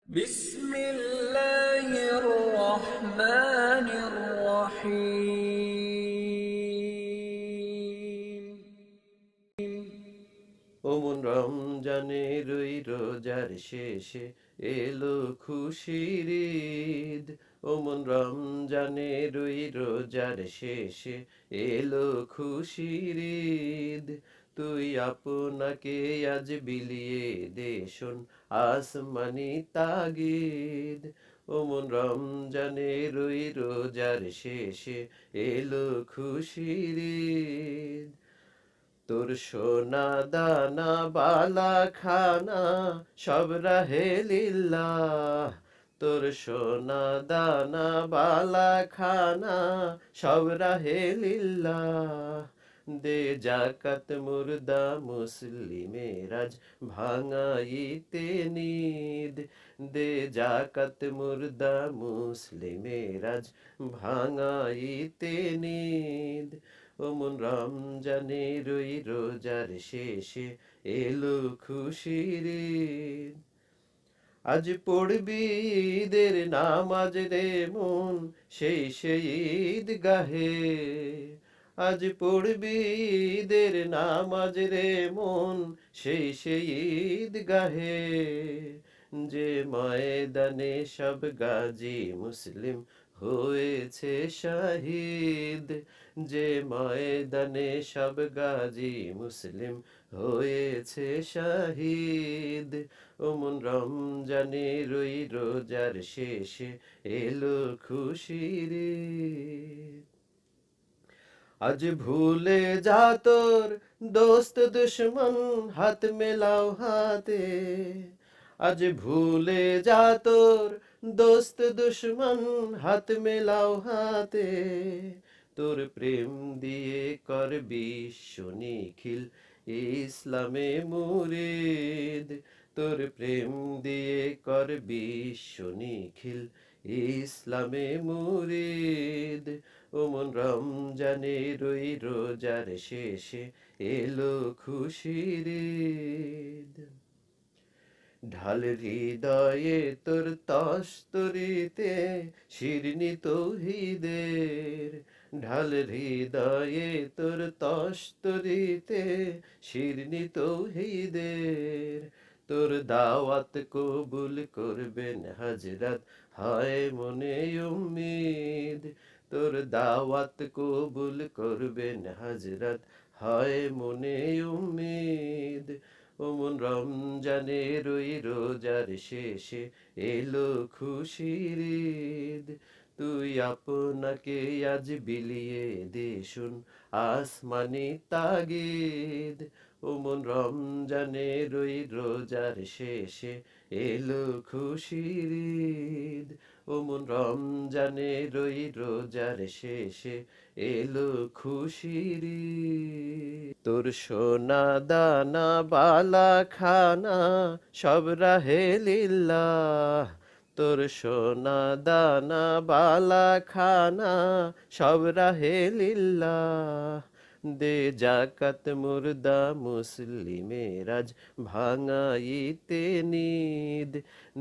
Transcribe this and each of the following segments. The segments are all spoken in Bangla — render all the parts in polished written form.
بسم الله الرحمن الرحيم ওমন রমজানের ওই রোজার শেষে এলো খুশির ঈদ। ওমন রমজানের ওই রোজার শেষে এলো খুশির ঈদ। তুই আপনাকে আজ বিলিয়ে দে শোন আসমানি তাগিদ। ওমন রমজানের ওই রোজার শেষে এলো খুশির ঈদ। তোর সোনা দানা বালা খানা সব রাহে লিল্লাহ। তোর সোনা দানা বালা খানা সব রাহে লিল্লাহ। দে জাকাত মুর্দা মুসলিমের আজ ভাঙাইতে নিদ। দে জাকাত মুর্দা মুসলিমের আজ ভাঙাইতে নিদ। ওমন রমজানের ওই রোজার শেষে এলো খুশির ঈদ। আজ পড়বি ঈদের নামাজ রে মন সেই সেই ঈদ গাহে। আজ পড়বি ঈদের নামাজ রে মন সেই সেই ঈদ গাহে। যে ময়দানে সব গাজী মুসলিম হয়েছে শহীদ। যে ময়দানে সব গাজী মুসলিম হয়েছে শহীদ। ওমন রমজানের ওই রোজার শেষে এলো খুশির ঈদ। আজ ভুলে যা তোর দোস্ত দুশ্মন হাত মেলাও হাতে। আজ ভুলে যা তোর দোস্ত দুশ্মন হাত মেলাও হাতে। তোর প্রেম দিয়ে কর বিশ্ব নিখিল ইসলামে মুরিদ। তোর প্রেম দিয়ে কর বিশ্ব নিখিল ইসলামে মুরিদ। ওমন রমজানের ওই রোজার শেষে এলো খুশির ঈদ। ঢাল হৃদয়ে তোর তস্তরিতে শিরনি তৌহিদের। ঢাল হৃদয়ে তোর তস্তরিতে শিরনি তৌহিদের। তোর দাওয়াত কবুল করবেন হযরত হায় মনে উম্মিদ। তোর দাওয়াত কবুল করবেন হযরত হায় মনে উম্মিদ। ওমন রমজানের ওই রোজার শেষে এলো খুশির ঈদ। তুই আপনাকে আজ বিলিয়ে দে শোন আসমানি তাগিদ। ওমন রমজানের ওই রোজার শেষে এলো খুশির ঈদ। ওমন রমজানের ওই রোজার শেষে এলো খুশির ঈদ। তোর সোনা দানা বালা খানা সব রাহে লিল্লাহ। তোর সোনা দানা বালা খানা সব রাহে লিল্লাহ। দে জাকাত মুর্দা মুসলিমের আজ ভাঙাইতে নিদ।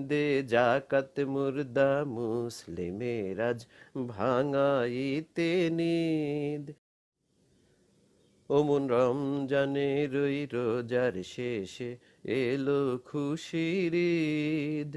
দে জাকাত মুর্দা মুসলিমের আজ ভাঙাইতে নিদ। ওমন রমজানের ওই রোজার শেষে এলো খুশির ঈদ।